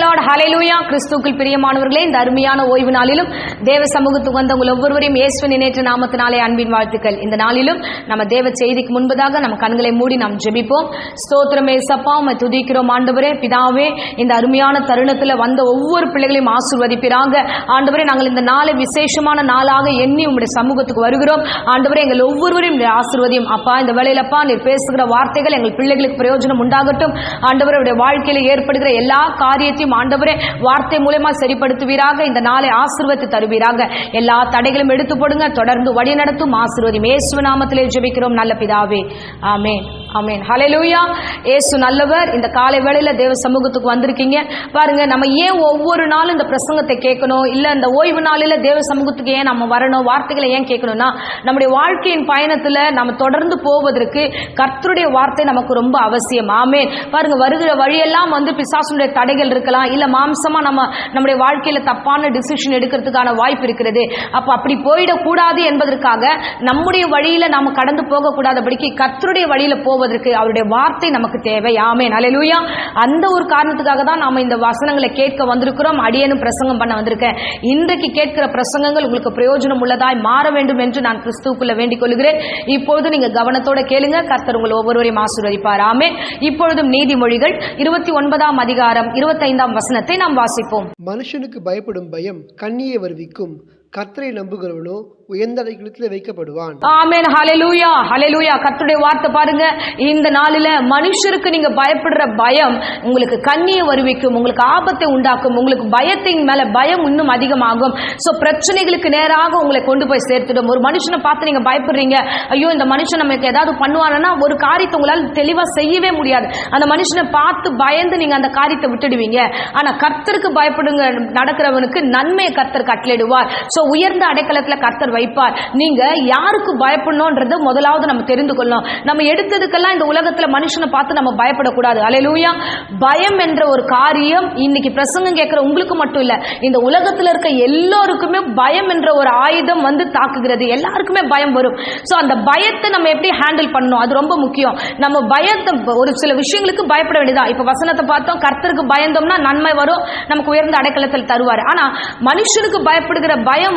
Lord, ஹல்லேலூயா. கிறிஸ்துவுக்குள் பிரியமானவர்களே, இந்த அருமையான ஓய்வு நாளிலும் தேவ சமூகத்துக்கு வந்த உங்கள் ஒவ்வொருவரையும் இயேசுவின் இணையற்ற நாமத்தினாலே அன்பின் வாழ்த்துக்கள். இந்த நாளிலும் நம்ம தேவ செய்திக்கு முன்பதாக நம்ம கண்களை மூடி நாம் ஜெபிப்போம். ஸ்தோத்திரம் ஏசப்பா, உம்மை துதிக்கிறோம் ஆண்டவரே. பிதாவே, இந்த அருமையான தருணத்தில் வந்த ஒவ்வொரு பிள்ளைகளையும் ஆசீர்வதிப்பீராக. ஆண்டவரே, நாங்கள் இந்த நாளை விசேஷமான நாளாக எண்ணி உங்களுடைய சமூகத்துக்கு வருகிறோம். ஆண்டவரே, எங்கள் ஒவ்வொருவரையும் ஆசீர்வதியும் அப்பா. இந்த வேளையிலப்பா நீர் பேசுகிற வார்த்தைகள் எங்கள் பிள்ளைகளுக்கு பிரயோஜனம் உண்டாகட்டும். ஆண்டவருடைய வாழ்க்கையில் ஏற்படுகிற எல்லா காரியத்தையும் ஆண்டவரே வார்த்தை மூலமா சரிப்படுத்துவீராக. இந்த நாளை ஆசீர்வதித்து தருவீராக. எல்லா தடைகளும் எடுத்து போடுங்க. தொடர்ந்து வழி நடத்தும் ஆசீர்வதியும். இயேசு நாமத்திலே ஜெபிக்கிறோம் நல்ல பிதாவே, ஆமென், ஆமென். ஹல்லேலூயா. இயேசு நல்லவர். இந்த காலை வேளையில தேவ சமூகத்துக்கு வந்திருக்கீங்க பாருங்க. நம்ம ஏன் ஒவ்வொரு நாளும் இந்த பிரசங்கத்தை கேட்கணும், இல்ல இந்த ஓய்வு நாளில தேவ சமூகத்துக்கு ஏன் நம்ம வரணும், வார்த்தைகளை ஏன் கேட்கணும்னா, நம்முடைய வாழ்க்கையின் பயணத்துல நம்ம தொடர்ந்து போவதற்கு கர்த்தருடைய வார்த்தை நமக்கு ரொம்ப அவசியம். ஆமென். பாருங்க, வருகிற வழியெல்லாம் பிசாசுடைய தடைகள் இருக்கலாம், இல்ல மாம்சமா நம்முடைய வாழ்க்கையில தப்பான டிசிஷன் எடுக்கிறதுக்கான வாய்ப்பு இருக்கிறது. அப்ப அப்படி போயிடக்கூடாது என்பதற்காக நம்முடைய வழியில நாம கடந்து போக கூடாதபடிக்கு கர்த்தருடைய வழியில போவதற்கு அவருடைய வார்த்தை நமக்கு தேவை. ஆமென், ஹல்லேலூயா. அந்த ஒரு காரணத்துக்காக தான் நாம இந்த வசனங்களை கேட்க வந்திருக்கிறோம். அடியேனும் பிரசங்கம் பண்ண வந்திருக்கேன். இன்றைக்கு கேட்கிற பிரசங்கங்கள் உங்களுக்கு பிரயோஜனம் உள்ளதாய் மாற வேண்டும் என்று நான் கிறிஸ்துவுக்குள்ள வேண்டிக் கொள்கிறேன். இப்பொழுது நீங்க கவனத்தோட கேளுங்க. கர்த்தர் உங்கள் ஒவ்வொருவரையும் ஆசீர்வதிப்பார். ஆமென். இப்பொழுதும் நீதிமொழிகள் 29ஆம் அதிகாரம் 25ஆம் வசனத்தை நாம் வாசிப்போம். மனுஷனுக்கு பயப்படும் பயம் கண்ணியை வருவிக்கும், கர்த்தரை நம்புகிறவனோ உயர்ந்த அடைக்கலத்தில் வைக்கப்படுவான். ஆமென், ஹல்லேலூயா, ஹல்லேலூயா. கர்த்தருடைய வார்த்தை பாருங்க. இந்த நாளில மனுஷருக்கு நீங்க பயப்படுற பயம் உங்களுக்கு கண்ணியை வருவிக்கும், உங்களுக்கு ஆபத்தை உண்டாக்கும், உங்களுக்கு பயத்தின் மேல பயம் இன்னும் அதிகமாகும். சோ பிரச்சனைகளுக்கு நேராக உங்களை கொண்டு போய் சேர்த்துடும். ஒரு மனுஷனை பார்த்து நீங்க பயப்படுறீங்க, ஐயோ இந்த மனுஷன் நமக்கு ஏதாவது பண்ணுவானா, ஒரு காரியத்தை உங்களால் தெளிவா செய்யவே முடியாது. அந்த மனுஷனை பார்த்து பயந்து நீங்க அந்த காரியத்தை விட்டுடுவீங்க. ஆனா கர்த்தருக்கு பயப்படுங்க நடக்கிறவனுக்கு நன்மையை கர்த்தர் கட்டளையிடுவார். சோ உயர்ந்த அடைக்கலத்துல கர்த்தர் வைப்பார். நீங்க யாருக்கு பயப்படணும்ன்றது முதலாவது நம்ம தெரிந்து கொள்ளணும். நம்ம எடுத்ததுக்கெல்லாம் இந்த உலகத்துல மனுஷனை பார்த்து நம்ம பயப்படக்கூடாது. ஹல்லேலூயா. பயம் என்ற ஒரு காரியம் இன்னைக்கு பிரசங்கம் கேட்கிற உங்களுக்கு மட்டும் இல்ல, இந்த உலகத்துல இருக்க எல்லோருக்குமே பயம் என்ற ஒரு ஆயுதம் தாக்குகிறது. எல்லாருக்குமே பயம் வரும். சோ அந்த பயத்தை நம்ம எப்படி ஹேண்டில் பண்ணணும், அது ரொம்ப முக்கியம். நம்ம பயத்தை ஒரு சில விஷயங்களுக்கு பயப்பட வேண்டியதா. இப்ப வசனத்தை பார்த்தோம், கர்த்தருக்கு பயந்தோம்னா நன்மை வரும், நமக்கு உயர்ந்த அடைக்கலத்தில் தருவார். ஆனா மனுஷனுக்கு பயப்படுகிற பயம்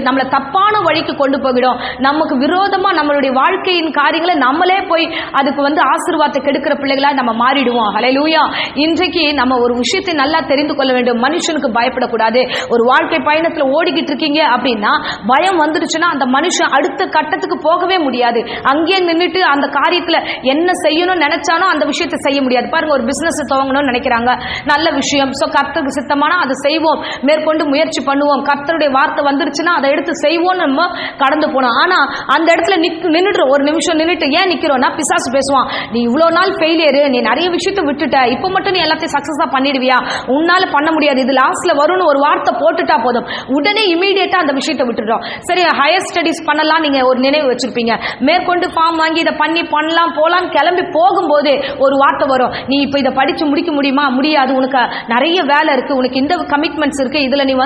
நம்மளை தப்பான வழிக்கு கொண்டு போயிடும். நமக்கு விரோதமா நம்மளுடைய வாழ்க்கையின் காரியங்களை நம்மளே போய் அதுக்கு ஆசீர்வாதத்தை கெடுக்கிற பிள்ளைகளா நம்ம மாறிடுவோம். ஹல்லேலூயா. இன்றைக்கு நம்ம ஒரு விஷயத்தை நல்லா தெரிந்து கொள்ள வேண்டும். மனுஷனுக்கு பயப்படக்கூடாது. ஒரு வாழ்க்கை பயணத்துல ஓடிக்கிட்டு இருக்கீங்க அப்படின்னா பயம் வந்துடுச்சுன்னா அந்த மனுஷன் அடுத்த கட்டத்துக்கு போகவே முடியாது. அங்கேயே நின்றுட்டு அந்த காரியத்துல என்ன செய்யணும்னு நினைச்சானோ அந்த விஷயத்தை செய்ய முடியாது. பாருங்க, ஒரு பிசினஸ் துவங்கணும்னு நினைக்கிறாங்க, நல்ல விஷயம். சோ கர்த்தருக்கு சித்தமானா அதை செய்வோம், மேற்கொண்டு முயற்சி பண்ணுவோம். கர்த்தருடைய வார்த்தை வந்துருச்சுன்னா அதை எடுத்து செய்வோம், நம்ம கடந்து போனோம். ஆனா அந்த இடத்துல நின்றுட்டு ஒரு நிமிஷம் நின்றுட்டு ஏன் நிக்கிறோம்னா, பிசாசு பேசுவான், நீ இவ்வளவு நாள் ஃபெயிலியர், நீ நிறைய விஷயத்தை விட்டுட்ட, இப்ப மட்டும் நீ எல்லாத்தையும் சக்சஸா பண்ணிடுவியா, உன்னால பண்ண முடியாது, இது லாஸ்ட்ல வரும்னு ஒரு வார்த்தை போட்டுட்டா போதும், உடனே இமீடியட்டா அந்த விஷயத்தை விட்டுடுறோம். சரி, ஹையர் ஸ்டடிஸ் பண்ணலாம் நீங்க ஒரு நினைவு வச்சிருப்பீங்க, மேற்கொண்டு ஃபார்ம் வாங்கி இதை பண்ணலாம் போலாம் கிளம்பி போகும்போது ஒரு வார்த்தை வரும், நீ இப்ப இதை படிச்சு முடிக்க முடியுமா, முடியாது, உனக்கு நிறைய வேலை இருக்கு, உனக்கு இந்த கமிட்மெண்ட்ஸ் இருக்கு, இதுல நீ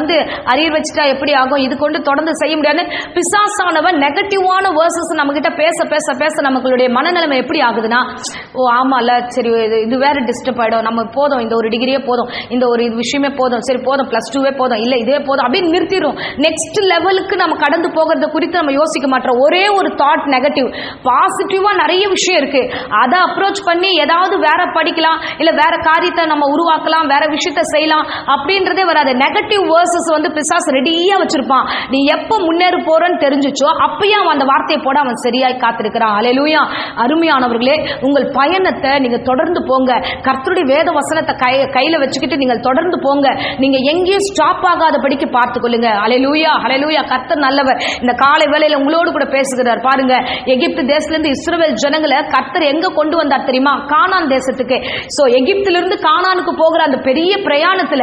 அரியர் வச்சுட்டா எப்படி ஆகும், இது கொண்டு தொடர்ந்து செய்ய முடியாது. பிசாசானவன் நெகட்டிவான வேர்சஸ் நம்ம கிட்ட பேச பேச பேச நமங்களுடைய மனநிலைமை எப்படி ஆகுதுன்னா, ஓ ஆமால, சரி இது வேற டிஸ்டர்ப் ஆயிடும், நம்ம போதும், இந்த ஒரு டிகிரியே போதும், இந்த ஒரு விஷயமே போதும், சரி போதும், +2 போதும், இல்ல இதே போதும் அப்படின்னு நிறுத்திடும். நெக்ஸ்ட் லெவலுக்கு நம்ம கடந்து போகிறது குறித்து நம்ம யோசிக்க மாட்டோம். ஒரே ஒரு தாட் நெகட்டிவ். பாசிட்டிவா நிறைய விஷயம் இருக்கு, அதை அப்ரோச் பண்ணி ஏதாவது வேற படிக்கலாம், இல்ல வேற காரியத்தை நம்ம உருவாக்கலாம், வேற விஷயத்தை செய்யலாம் அப்படின்றதே வராது. நெகட்டிவ் வேர்சஸ் பிசாசு ரெடியா வச்சிருப்பான். நீ எப்ப முன்னேற போறன்னு தெரிஞ்சுச்சோ அப்பயே அவன் அந்த வார்த்தையை போட அவன் சரியாய் காத்திருக்கிறான். ஹல்லேலூயா. அருமையானவர்களே, உங்கள் பயணத்தை நீங்க தொடர்ந்து போங்க. கர்த்தருடைய வேத வசனத்தை கையில வச்சுக்கிட்டு நீங்கள் தொடர்ந்து போங்க. நீங்க எங்கேயும் ஸ்டாப் ஆகாதபடிக்கு பார்த்துக்கொள்ளுங்க. ஹல்லேலூயா, ஹல்லேலூயா. கர்த்தர் நல்லவர். இந்த காலை வேளையில உங்களோடு கூட பேசுகிறார். பாருங்க, எகிப்து தேசத்துல இருந்து இஸ்ரவேல் ஜனங்களை கர்த்தர் எங்க கொண்டு வந்தார் தெரியுமா? கானான் தேசத்துக்கு. சோ எகிப்திலிருந்து கானானுக்கு போகிற அந்த பெரிய பிரயாணத்துல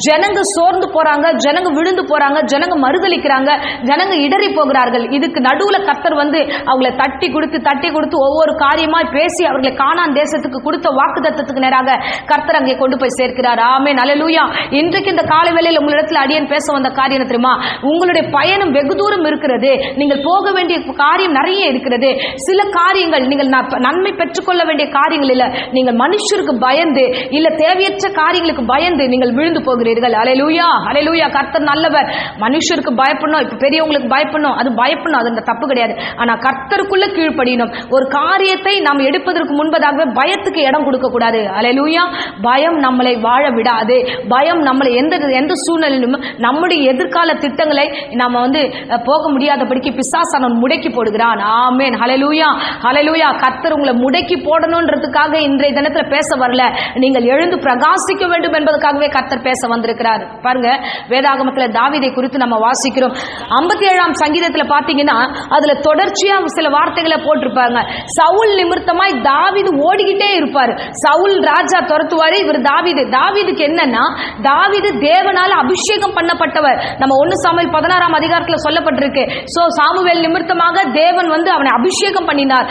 ஜனங்க சோர்ந்து போறாங்க, ஜனங்க விழுந்து போறாங்க, ஜனங்க மறுதலிக்கிறாங்க, ஜனங்க இடறி போகிறார்கள். இதுக்கு நடுவுல கர்த்தர் வந்து அவங்களை தட்டி கொடுத்து ஒவ்வொரு காரியமாய் பேசி அவர்களை கானான் தேசத்துக்கு கொடுத்த வாக்குத்தத்தத்துக்கு நேராக கர்த்தர் அங்கே கொண்டு போய் சேர்க்கிறார். ஆமென், அல்லேலூயா. இன்றைக்கு இந்த காலை வேளையில் உங்களிடத்தில் அடியேன் பேச வந்த காரியம் தெரியுமா? உங்களுடைய பயணம் வெகு தூரம் இருக்கிறது. நீங்கள் போக வேண்டிய காரியம் நிறைய இருக்கிறது. சில காரியங்கள் நீங்கள் நன்மை பெற்றுக்கொள்ள வேண்டிய காரியங்கள் இல்ல, நீங்கள் மனுஷருக்கு பயந்து இல்ல தேவையற்ற காரியங்களுக்கு பயந்து நீங்கள் விழுந்து போகிறீர்கள். அல்லேலூயா, அல்லேலூயா. கர்த்தர் நல்லவர். மனுஷருக்கு பயப்படணும், இப்ப பெரியவங்களுக்கு பயப்படணும், அது பயப்படணும், அது தப்பு கிடையாது. ஆனா கர்த்தருக்குள்ள கீழ்ப்படியணும். ஒரு காரியத்தை நாம் எடுப்பதற்கு முன்பதாகவே பயத்துக்கு இடம் கொடுக்க கூடாது. அல்லேலூயா. பயம் நம்மளை வாழ விடாது. பயம் நம்மளை எந்த சூழ்நிலையிலும் நம்முடைய எதிர்கால திட்டங்களை நாம வந்து போக முடியாதபடிக்கு பிசாசானவன் முடக்கி போடுகிறான். ஆமென், ஹல்லேலூயா, ஹல்லேலூயா. கர்த்தர் உங்களை முடக்கி போடணும்ன்றதுக்காக இன்றைய தினத்துல பேச வரல. நீங்கள் எழுந்து பிரகாசிக்க வேண்டும் என்பதற்காகவே கர்த்தர் பேச வந்திருக்கிறார். பாருங்க, வேதாகமத்துல தாவீதை குறித்து நம்ம வாசிக்கிறோம். 57ஆம் சங்கீதத்துல பாத்தீங்கன்னா அதுல தொடர்ச்சியா சில வார்த்தைகளை போட்டிருப்பாங்க. சவுல் நிமித்தமாய் தாவீது ஓடிக்கிட்டே இருப்பார். சவுல் ராஜா துரத்துவாரு, இவர் தாவீதுக்கு என்னன்னா, தாவீது தேவனால அபிஷேகம் பண்ணப்பட்டவர். நம்ம 1 சாமுவேல் 16ஆம் அதிகாரத்துல சொல்லப்பட்டிருக்கு. சோ சாமுவேல் நிமித்தமாக தேவன் வந்து அவனை அபிஷேகம் பண்ணினார்.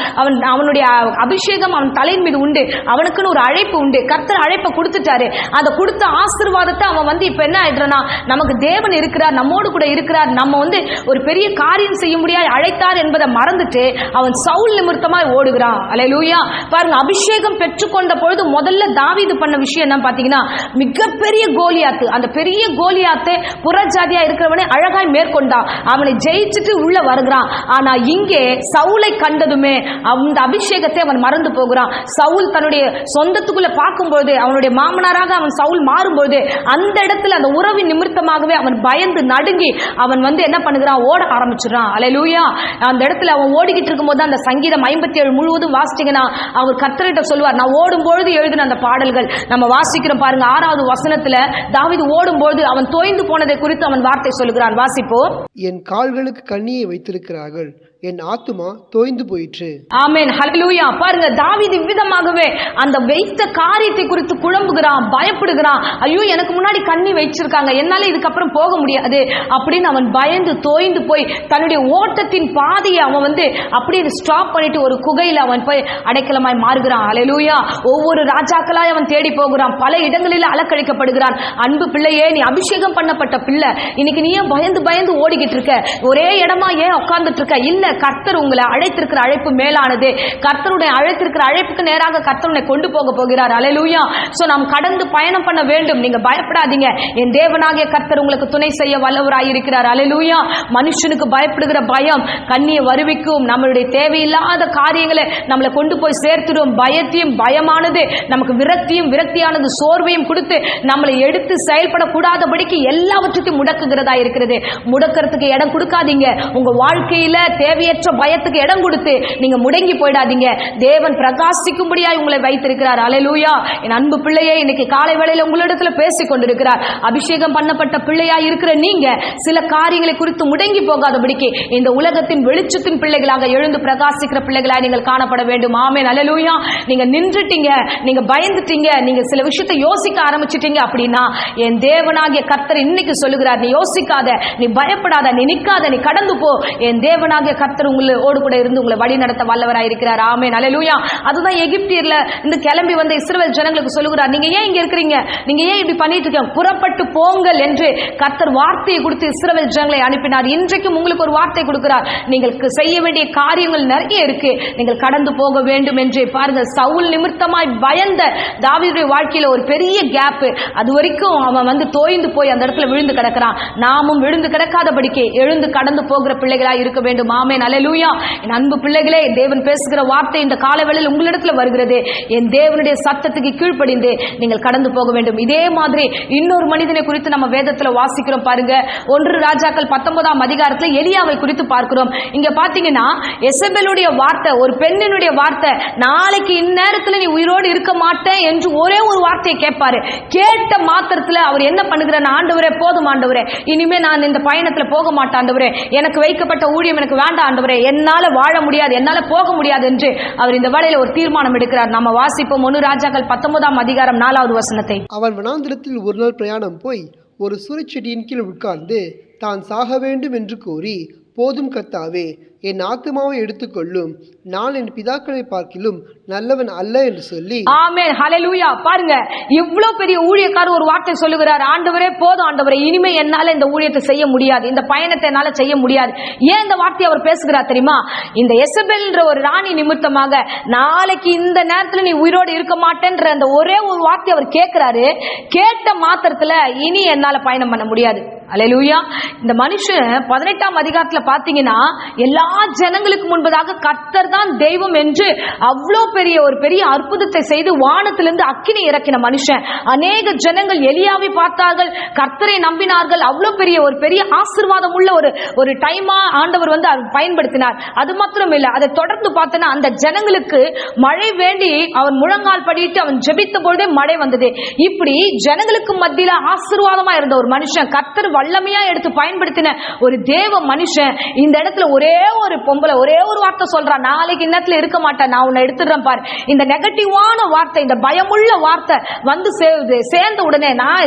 அவனுடைய அபிஷேகம் அவன் தலையின் மீது உண்டு. அவனுக்குன்னு ஒரு அழைப்பு உண்டு. கர்த்தர் அழைப்பை கொடுத்துட்டாரு. அந்த கொடுத்த ஆசீர்வாதத்தை அவன் வந்து இப்ப என்ன ஆயிடுறானா, நமக்கு தேவன் இருக்கிறார், நம்மோடு கூட இருக்கிறார், நம்ம வந்து ஒரு பெரிய காரியம் செய்ய முடியாது அழைத்தார் என்பதை மறந்துட்டு அவன் சவுல் நிமித்தமாய் ஓடுகிறான். அல்லேலூயா. பாருங்க, அபிஷேகம் பெற்றுக்கொண்ட பொழுது முதல்ல தாவீது பண்ண விஷயம் என்ன பாத்தீங்கன்னா, மிகப்பெரிய கோலியாத்து, அந்த பெரிய கோலியாத்தை புறஜாதியா இருக்கிறவனை அழகாய் மேற்கொண்டான். அவனை ஜெயிச்சுட்டு உள்ள வருகிறான். ஆனா இங்கே சவுலை கண்டதுமே அந்த அபிஷேகத்தை அவன் மறந்து போகிறான். சவுல் தன்னுடைய சொந்தத்துக்குள்ள பார்க்கும்போது, அவனுடைய மாமனாராக அவன் சவுல் மாறும்போது, அந்த இடத்துல அந்த உறவின் நிமித்தமாகவே அவன் பயந்து நடுங்கி அவன் வந்து என்ன பண்ணுகிறான், ஓட ஆரம்பிச்சிடறான். அல்லேலூயா. அந்த இடத்துல அவன் ஓடிக்கிட்டு இருக்கும்போது அந்த சங்கீதம் 57 முழுவதும் வாசிச்சீங்கன்னா அவர் கர்த்தர்கிட்ட சொல்வார், நான் ஓடும்பொழுது எழுதின அந்த பாடல்கள் நம்ம வாசிக்கிறோம் பாருங்க. 6வது வசனத்துல தாவீது ஓடும்போது அவன் தோய்ந்து போனதை குறித்து அவன் வார்த்தை சொல்லுகிறான். வாசிப்போம். என் கால்களுக்கு கண்ணியை வைத்திருக்கிறார்கள், என் ஆத்துமா தோய்ந்து போயிற்று. ஆமென், ஹல்லேலூயா. பாருங்க, தாவீது விதமாகவே அந்த வைத்த காரியத்தை குறித்து குழம்புகிறான், பயப்படுகிறான். ஐயோ, எனக்கு முன்னாடி கண்ணி வச்சிருக்காங்க, என்னால இதுக்கப்புறம் போக முடியாது அப்படின்னு அவன் பயந்து தோய்ந்து போய் தன்னுடைய ஓட்டத்தின் பாதையை அவன் வந்து அப்படியே ஸ்டாப் பண்ணிட்டு ஒரு குகையில் அவன் போய் அடைக்கலமாய் மாறுகிறான். அல்லேலூயா. ஒவ்வொரு ராஜாக்களாய் அவன் தேடி போகிறான். பல இடங்களில் அலக்கழிக்கப்படுகிறான். அன்பு பிள்ளையே, நீ அபிஷேகம் பண்ணப்பட்ட பிள்ளை, இன்னைக்கு நீ ஏன் பயந்து ஓடிக்கிட்டு இருக்க? ஒரே இடமா ஏன் உட்கார்ந்துட்டு இருக்க? இல்ல, கர்த்தர் உங்களை அழைத்திருக்கிற அழைப்பு மேலானது. கர்த்தருடைய அழைத்திருக்கிற அழைப்புக்கு நேராக கர்த்தருடைய கொண்டு போக போகிறார். அல்லேலூயா. சோ நாம் கடந்து பயணம் பண்ண வேண்டும். நீங்க பயப்படாதீங்க. என் தேவனாகிய கர்த்தர் உங்களுக்கு துணை செய்ய வல்லவராய் இருக்கிறார். அல்லேலூயா. மனுஷனுக்கு பயப்படுகிற பயம் கண்ணியை வருவிக்கும். நம்மளுடைய தேவையில்லாத காரியங்களை நம்மளை கொண்டு போய் சேர்த்துடும். பயமானது நமக்கு விரக்தியானது சோர்வையும் கொடுத்து நம்மளை எடுத்து செயல்படக்கூடாதபடிக்கு எல்லாவற்றுக்கும் முடக்குகிறதா இருக்கிறது. முடக்கிறதுக்கு இடம் கொடுக்காதீங்க. உங்க வாழ்க்கையில தேவையற்ற பயத்துக்கு இடம் கொடுத்து நீங்க முடங்கி போயிடாதீங்க. தேவன் பிரகாசிக்கும்படியாய் உங்களை வைத்திருக்கிறார். அல்லேலூயா. என் அன்பு பிள்ளையே, இன்னைக்கு காலை வேளையில உங்களிடத்துல பேசிக் கொண்டிருக்கிறார். அபிஷேகம் பண்ணப்பட்ட பிள்ளையாய் இருக்கிற நீங்க சில காரியங்களை குறித்து முடங்கி போகாதபடிக்கு இந்த உலகத்தின் வெளிச்சத்தின் பிள்ளைகளாக எழுந்து பிரகாசிக்கிற பிள்ளைகளாய் நீங்கள் காணப்பட வேண்டும். ஆமென், அல்லேலூயா. நீங்க நின்றுட்டீங்க, நீங்க பயந்துட்டீங்க, நீங்க சில விஷயத்தை யோசிக்க ஆரம்பிச்சிட்டீங்க அப்படின்னா என் தேவனாகிய கர்த்தர் இன்னைக்கு சொல்லுகிறார், நீ யோசிக்காத, நீ பயப்படாத, நீ நிக்காத, நீ கடந்து போ. என் தேவனாகிய கர்த்தர் உங்களோடு கூட இருந்து உங்களை வழி நடத்த வல்லவராய் இருக்கிறார். ஆமென், அல்லேலூயா. அதுதான் எகிப்தியர்ல இந்த கிளம்பி வந்த இஸ்ரவேல் ஜனங்களுக்கு சொல்லுகிறார், நீங்க ஏன் இங்க இருக்கிறீங்க, நீங்க ஏன் இப்படி பண்ணிட்டு இருக்கீங்க, புறப்பட்டு போங்கள் என்று கர்த்தர் வார்த்தையை கொடுத்து இஸ்ரவேல் ஜனங்களை அனுப்பினார். இன்றைக்கும் உங்களுக்கு ஒரு வார்த்தை கொடுக்கிறார். நீங்கள் செய்ய வேண்டிய காரியங்கள் நிறைய இருக்கு, நீங்கள் கடந்து போக வேண்டும் என்று. பாருங்க, சவுல் நிமித்தமாய் பயந்த தாவீதுடைய வாழ்க்கையில ஒரு பெரிய கேப். அது வரைக்கும் அவன் வந்து தோய்ந்து போய் அந்த இடத்துல விழுந்து கிடக்கிறான். நாமும் விழுந்து கிடக்காதபடிக்கு எழுந்து கடந்து போகிற பிள்ளைகளாய் இருக்க வேண்டும். ஆமென், அல்லேலூயா. என் அன்பு பிள்ளைகளே, தேவன் பேசுகிற வார்த்தை இந்த காலவேளையில் உங்களிடத்துல வருகிறது. என் தேவனுடைய சத்தத்துக்கு கீழ்ப்படிந்து நீங்கள் கடந்து போக வேண்டும். இதே மாதிரி இன்னொரு மனிதனை குறித்து நம்ம வேதத்துல வாசிக்கிறோம் பாருங்க. 1 ராஜாக்கள் 19ஆம் அதிகாரத்துல எலியாவை குறித்து பார்க்கிறோம். இங்க பாத்தீங்கன்னா எசபெலுடைய வார்த்தை, ஒரு பெண்ணினுடைய வார்த்தை, நாளைக்கு இந்நேரத்துல நீ உயிரோடு இருக்க மாட்டேன் என்று ஒரே ஒரு வார்த்தையை கேட்பாரு. கேட்ட மாத்திரத்துல அவர் என்ன பண்ணுகிறார், ஆண்டவரே போதும் ஆண்டவரே, இனிமே நான் இந்த பயணத்துல போக மாட்டேன் ஆண்டவரே, எனக்கு வைக்கப்பட்ட ஊழியம் எனக்கு வேண்டாம் ஆண்டவரே, என்னால வாழ முடியாது, என்னால போக முடியாது என்று அவர் இந்த வேளையில ஒரு தீர்மானம் எடுக்கிறார். நம்ம வாசிப்போம் 1 ராஜாக்கள் 19ஆம் அதிகாரம் 4வது வசனத்தை. அவன் வனாந்திரத்தில் ஒரு நாள் பிரயாணம் போய் ஒரு சூரியச்செடியின் கீழ் உட்கார்ந்து தான் சாக வேண்டும் என்று கூறி போதும் கர்த்தாவே, என் ஆத்துமாவை எடுத்துக்கொள்ளும், நான் என் பிதாக்களை பார்க்கிலும் நல்லவன் அல்ல என்று சொல்லி. ஆமென், ஹல்லேலூயா. பாருங்க, இவ்ளோ பெரிய ஊழியக்காரர் ஒரு வார்த்தை சொல்லுகிறார், ஆண்டவரே போதும் ஆண்டவரே, இனிமே என்னால இந்த ஊழியத்தை செய்ய முடியாது, இந்த பயணத்தை என்னால செய்ய முடியாது. ஏன் இந்த வார்த்தையை அவர் பேசுகிறார் தெரியுமா? இந்த எசபெல்ன்ற ஒரு ராணி நிமித்தமாக நாளைக்கு இந்த நேரத்துல நீ உயிரோடு இருக்க மாட்டேன்ற அந்த ஒரே ஒரு வார்த்தை அவர் கேட்கிறாரு. கேட்ட மாத்திரத்துல இனி என்னால பயணம் பண்ண முடியாது. அல்லேலூயா. இந்த மனுஷன் 18ஆம் அதிகாரத்துல பாத்தீங்கன்னா, எல்லா ஜனங்களுக்கு முன்பதாக கர்த்தர் தான் தெய்வம் என்று அவ்வளோ பெரிய அற்புதத்தை செய்து வானத்திலிருந்து அக்கினி இறக்கின மனுஷன். அநேக ஜனங்கள் எலியாவை பார்த்தார்கள், கர்த்தரை நம்பினார்கள். அவ்வளோ பெரிய ஆசீர்வாதம் உள்ள ஒரு டைமா ஆண்டவர் வந்து பயன்படுத்தினார். அது மாத்திரம் இல்ல, அதை தொடர்ந்து பார்த்தனா அந்த ஜனங்களுக்கு மழை வேண்டி அவன் முழங்கால் படிட்டு அவன் ஜெபித்த பொழுதே மழை வந்தது. இப்படி ஜனங்களுக்கு மத்தியில ஆசீர்வாதமா இருந்த ஒரு மனுஷன், கர்த்தர் வல்லமையா எடுத்து பயன்படுத்தின ஒரு தேவ மனுஷன், இந்த இடத்துல ஒரே ஒரு பொம்பளை ஒரே ஒரு வார்த்தை சொல்றான், நாளைக்கு இந்த இருக்க மாட்டேன், நான் உன்னை எடுத்துடுறேன் பாரு. இந்த நெகட்டிவான வார்த்தை, இந்த பயமுள்ள வார்த்தை வந்து சேர்ந்த உடனே நான்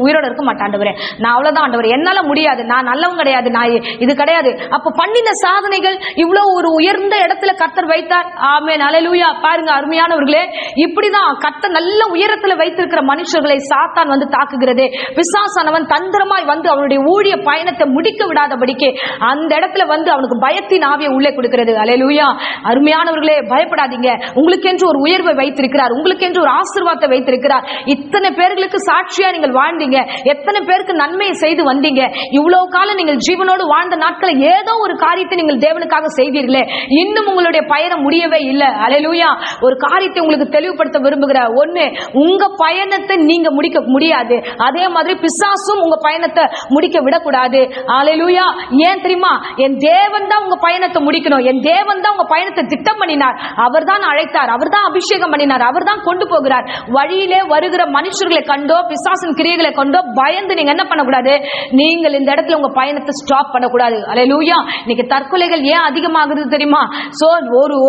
உயிரோட இருக்க மாட்டேன் ஆண்டவரே, நான் அவ்வளவுதான் ஆண்டவரே, என்னால முடியாது, நான் நல்லவன் கிடையாது, நான் இது கிடையாது. அப்ப பண்ணின சாதனைகள் இவ்வளவு ஒரு உயர்ந்த இடத்துல கர்த்தர் வைத்தார். ஆமென், அல்லேலூயா. பாருங்க அருமையானவர்களே, இப்படிதான் கர்த்தர் நல்ல உயரத்துல வைத்திருக்கிற மனுஷர்களை சாத்தான் வந்து தாக்குகிறது. பிசாசானவன் தந்திரமாய் வந்து அவனுடைய ஊழிய பயணத்தை முடிக்க விடாதபடிக்கு அந்த இடத்துல வந்து அவனுக்கு பயத்தின் ஆவியை உள்ளே கொடுக்கிறது. அல்லேலூயா. அருமையானவர்களே, பயப்படாதீங்க. உங்களுக்கு என்று ஒரு உயர்வை வைத்திருக்கிறார், உங்களுக்கு என்று ஒரு ஆசீர்வாதத்தை வைத்திருக்கிறார். இத்தனை பேர்களுக்கு சாட்சியா நீங்கள் வாழ்ந்தீங்க, எத்தனை பேருக்கு நன்மையை செய்து வந்தீங்க. இவ்வளவு காலம் நீங்கள் ஜீவனோடு வாழ்ந்த நாட்களை ஏதோ ஒரு காரியத்தை நீங்கள் தேவனுக்காக செய்தீர்களே, இன்னும் உங்களுடைய பயணம் முடியவே இல்லை. அல்லேலூயா. ஒரு காரியத்தை உங்களுக்கு தெளிவுபடுத்த விரும்புகிறேன். ஒண்ணு, உங்க பயணத்தை நீங்க முடிக்க முடியாது, அதே மாதிரி பிசாசும் உங்க பயணத்தை முடிக்க விடக்கூடாது. அல்லேலூயா. ஏன் தெரியுமா? என் தேவன் தான் உங்க பயணத்தை முடிக்கணும், என் தேவன் தான் உங்க பயணத்தை திட்டம் பண்ணினார், அவர் தான் அழைத்தார், அவர் தான் அபிஷேகம் பண்ணினார், அவர் தான் கொண்டு போகிறார். வழியிலே வருகிற மனுஷர்களை கண்டோ பிசாசின் கிரியைகளை கொண்டோ பயந்து நீங்க என்ன பண்ணக்கூடாது, நீங்கள் இந்த இடத்துல உங்க பயணத்தை ஸ்டாப் பண்ணக்கூடாது. அல்லேலூயா. இன்னைக்கு தற்கொலைகள் ஏன் அதிகமாகுது தெரியுமா? சோ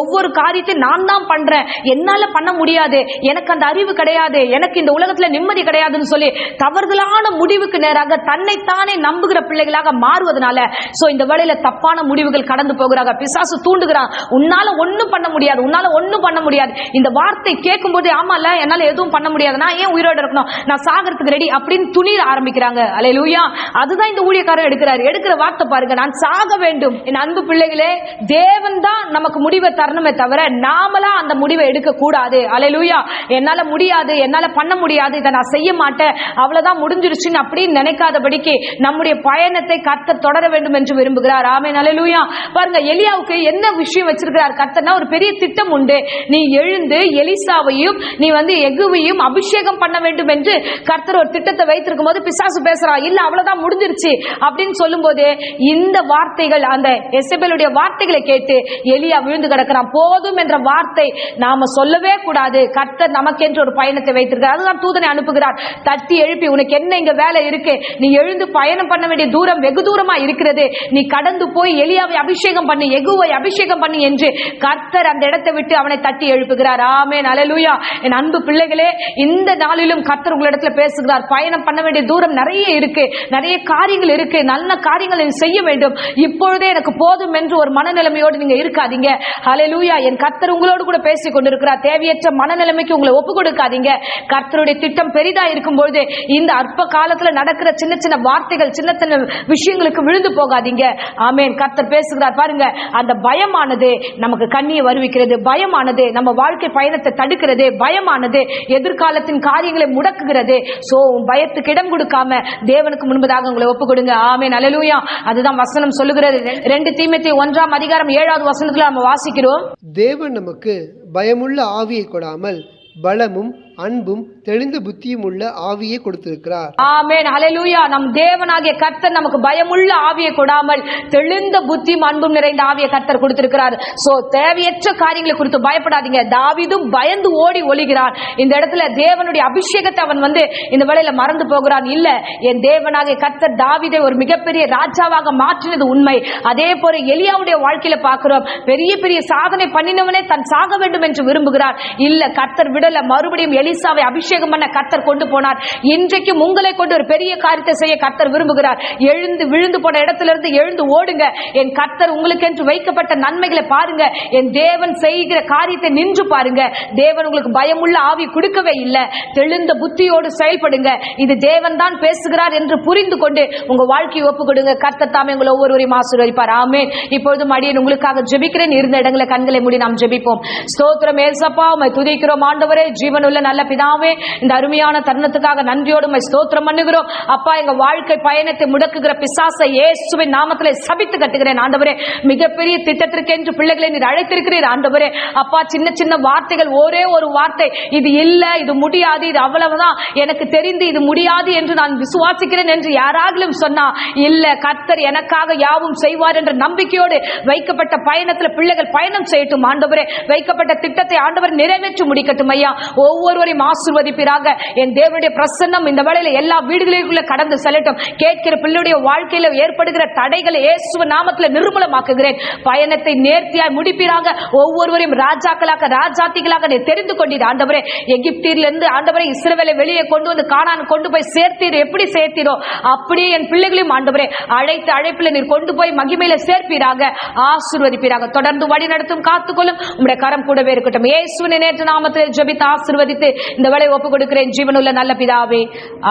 ஒவ்வொரு காரியத்தை நான் தான் பண்றேன், என்னால பண்ண முடியாது, எனக்கு அந்த அறிவு கிடையாது, எனக்கு இந்த உலகத்துல நிம்மதி கிடையாதுன்னு சொல்லி தவறுதலான முடிவுக்கு நேராக தன்னைத்தானே நம்புகிற பிள்ளைகளாக மாறுவதனால சோ இந்த வேளையில தப்பான முடிவுகள் கடந்து போகிறாங்க. பிசாசு தூண்டுகிறான், உன்னால ஒண்ணும் பண்ண முடியாது, உன்னால ஒண்ணும் பண்ண முடியாது. இந்த வார்த்தை கேட்கும் போது ஆமால என்னால எதுவும் பண்ண முடியாது, நான் ஏன் உயிரோட இருக்கணும், நான் சாகிறதுக்கு ரெடி அப்படின்னு துணிர ஆரம்பிக்கிறாங்க. அல்லேலூயா. அதுதான் இந்த ஊழியக்காரர் எடுக்கிற வார்த்தை பாருங்க, நான் சாக வேண்டும். என் அன்பு பிள்ளைகளே, தேவன் தான் நமக்கு முடிவை தரணுமே தவிர நாமளா அந்த முடிவை எடுக்க கூடாது. அல்லேலூயா. என்னால முடியாது, என்னால பண்ண முடியாது, இதை நான் செய்ய மாட்டேன், அவ்வளவுதான் முடிஞ்சிருச்சுன்னு அப்படின்னு நினைக்காதபடிக்கு நம்முடைய பயணத்தை கர்த்தர் தொடர வேண்டும் என்று விரும்புகிறார். ஆமென், அல்லேலூயா. பாருங்க, எலியாவுக்கு என்ன விஷயம் வச்சிருக்கிறார் கர்த்தர்னா, ஒரு பெரிய திட்டம் உண்டு. நீ எழுந்து எலிசாவையும் நீ வந்து எகுவையும் அபிஷேகம் பண்ண வேண்டும் என்று கர்த்தர் ஒரு திட்டத்தை வைத்திருக்கும் போது பிசாசு பேசுறா, இல்ல அவ்வளவுதான் முடிஞ்சிருச்சு அப்படின்னு சொல்லும் போது இந்த வார்த்தைகள், அந்த எசபேலுடைய வார்த்தைகளை கேட்டு எலியா விழுந்து கிடக்கிறான். போதும் என்ற வார்த்தை நாம சொல்லவே கூடாது. கர்த்தர் நமக்கு என்று ஒரு பயணத்தை வைத்திருக்கிறார். அதுதான் தூதனை அனுப்புகிறார், தட்டி எழுப்பி உனக்கு என்ன இங்க வேலை இருக்கு, நீ எழுந்து பயணம் பண்ண வேண்டிய தூரம் வெகு தூரமா இருக்கிறது, நீ கடந்து போய் எலியாவை அபிஷேகம் பண்ணி எகுவை அபிஷேகம் பண்ணி என்று கர்த்தர் அந்த இடத்தை விட்டு அவனை தட்டி எழுப்புகிறார். ஆமென், அல்லேலூயா. என் அன்பு பிள்ளைகளே, இந்த நாளிலும் கர்த்தர் உங்களிடத்துல பேசுகிறார். பயணம் பண்ண வேண்டிய தூரம் நிறைய இருக்கு, நிறைய காரியங்கள் இருக்கு, நல்ல காரியங்களை செய்ய வேண்டும். இப்பொழுதே எனக்கு போதும் என்று ஒரு மனநிலைமையோடு நீங்க இருக்காதீங்க. அல்லேலூயா. என் கர்த்தர் உங்களோடு கூட பேசிக் கொண்டிருக்கிறார். தேவையற்ற மனநிலைமைக்கு உங்களை ஒப்பு கொடுக்காதீங்க. கர்த்தருடைய திட்டம் பெரிதா இருக்கும் பொழுது இந்த அற்ப காலத்துல நடக்கிற சின்ன சின்ன வார்த்தைகள், சின்ன சின்ன விஷயங்களுக்கு விழுந்து போகாதீங்க. ஆமென். கர்த்தர் பேசுகிறார். பாருங்க, அந்த பயமானது நமக்கு கண்ணியை வருவிக்கிறது, பயமானது நம்ம வாழ்க்கை பயணத்தை தடுக்கிறது, பயமானது எதிர்காலத்தின் காரியங்களை முடக்குகிறது. சோ பயத்துக்கு இடம் கொடுக்காம தேவனுக்கு முன்பதாக உங்களை ஒப்பு கொடுங்க. ஆமென், அல்லேலூயா. அதுதான் வசனம் சொல்லுகிறது. 2 தீமோத்தேயு 1ஆம் அதிகாரம் 7வது வசனத்துல நம்ம வாசிக்கிறோம், தேவன் நமக்கு பயமுள்ள ஆவியை கொடாமல் பலமும் அன்பும் தெளிந்த புத்தியும் உள்ள ஆவியை கொடுத்திருக்கிறார். ஆமென், ஹல்லேலூயா. நம் தேவனாகிய கர்த்தர் நமக்கு பயமுள்ள ஆவியை கொடாமல் தெளிந்த புத்தியும் அன்பும் நிறைந்த ஆவியை கர்த்தர் கொடுத்திருக்கிறார். சோ தேவையற்ற காரியங்களை குறித்து பயப்படாதீங்க. தாவீதும் பயந்து ஓடி ஒளிகிறான். இந்த இடத்துல தேவனுடைய அபிஷேகத்தை அவன் வந்து இந்த வேளையில மறந்து போகிறான். இல்ல, என் தேவனாகிய கர்த்தர் தாவீதை ஒரு மிகப்பெரிய ராஜாவாக மாற்றினது உண்மை. அதே போல எலியாவுடைய வாழ்க்கையில பார்க்கிறோம், பெரிய பெரிய சாதனை பண்ணினவனே தன் சாக வேண்டும் என்று விரும்புகிறார். இல்ல, கர்த்தர் விடல, மறுபடியும் எலிசாவை அபிஷேகம் பண்ண கர்த்தர் கொண்டு போனார். இன்றைக்கும் உங்களை கொண்டு ஒரு பெரிய காரியத்தை செய்ய கர்த்தர் விரும்புகிறார். எழுந்து விழுந்து போன இடத்திலிருந்து எழுந்து ஓடுங்க. என் கர்த்தர் உங்களுக்கு என்று வைக்கப்பட்ட நன்மைகளை பாருங்க. என் தேவன் செய்கிற காரியத்தை நின்று பாருங்க. தேவன் உங்களுக்கு பயமுள்ள ஆவி கொடுக்கவே இல்லை. தெளிந்த புத்தியோடு செயல்படுங்க. இது தேவன் தான் பேசுகிறார் என்று புரிந்து கொண்டு உங்க வாழ்க்கையை ஒப்பு கொடுங்க. கர்த்தர் தாமே உங்களை ஒவ்வொருவரையும் ஆசீர்வதிப்பார். ஆமென். இப்பொழுதும் அடியேன் உங்களுக்காக ஜெபிக்கிறேன். இருந்த இடங்களை கண்களை மூடி நாம் ஜெபிப்போம். ஸ்தோத்திரம் ஏசப்பா, உம்மை துதிக்கிறோம் ஆண்டவரே. ஜீவனுள்ள நல்ல பிதாவே, இந்த அருமையான தருணத்துக்காக நன்றியோடு உம்மை ஸ்தோத்திரம் பண்ணுகிறோம். அப்பா, எங்க வாழ்க்கை பயணத்தை முடக்குகிற பிசாசை இயேசுவின் நாமத்திலே சபித்து கட்டுகிறேன் ஆண்டவரே. மிகப்பெரிய திட்டத்திற்கு என்று பிள்ளைகளை நீர் அழைத்திருக்கிறீர் ஆண்டவரே. அப்பா, சின்ன சின்ன வார்த்தைகள், ஒரே ஒரு வார்த்தை, இது இல்ல, இது முடியாது, இது அவ்வளவுதான், எனக்கு தெரிந்து இது முடியாது என்று நான் விசுவாசிக்கிறேன் என்று யாராகிலும் சொன்னா, இல்ல, கர்த்தர் எனக்காக யாவும் செய்வார் என்ற நம்பிக்கையோடு வைக்கப்பட்ட பயணத்தில் பிள்ளைகள் பயணம் செய்யட்டும் ஆண்டவரே. வைக்கப்பட்ட திட்டத்தை ஆண்டவர் நிறைவேற்றி முடிக்கட்டும் ஐயா. ஒவ்வொருவரையும் ஆசீர்வதிப்பீராக. என் தேவனுடைய பிரசன்னம் இந்த வேளையில எல்லா வீடுகளுக்குள்ள கடந்து செல்லட்டும். கேட்கிற பிள்ளையுடைய வாழ்க்கையில ஏற்படுகிற தடைகளை இயேசுவின் நாமத்தில் நிர்மூலமாக்குகிறேன். பயணத்தை நேர்த்தியாய் முடிப்பீராக. ஒவ்வொருவரையும் ராஜாக்களாக ராஜாத்திகளாக நீ தெரிந்து கொண்டீர் ஆண்டவரே. எகிப்திலிருந்து ஆண்டவரே இஸ்ரவேலை வெளியே கொண்டு வந்து கானான் கொண்டு போய் சேர்த்தீர். எப்படி சேர்த்தீரோ அப்படியே என் பிள்ளைகளையும் ஆண்டவரே அழைத்த அழைப்பில் நீர் கொண்டு போய் மகிமையில சேர்ப்பீராக, ஆசீர்வதிப்பீராக. தொடர்ந்து வழி நடத்தும், காத்துக்கொள்ளும். உம்முடைய கரம் கூடவே இருக்கட்டும். இயேசுவின் நேற்று நாமத்தில் ஜெபித்து ஆசீர்வதித்து இந்த வேளை ஒப்புக் கொடுக்கிறேன் ஜீவனுள்ள நல்ல பிதாவே.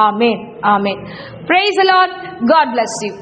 ஆமென். ஆமென். Praise the Lord. God bless you.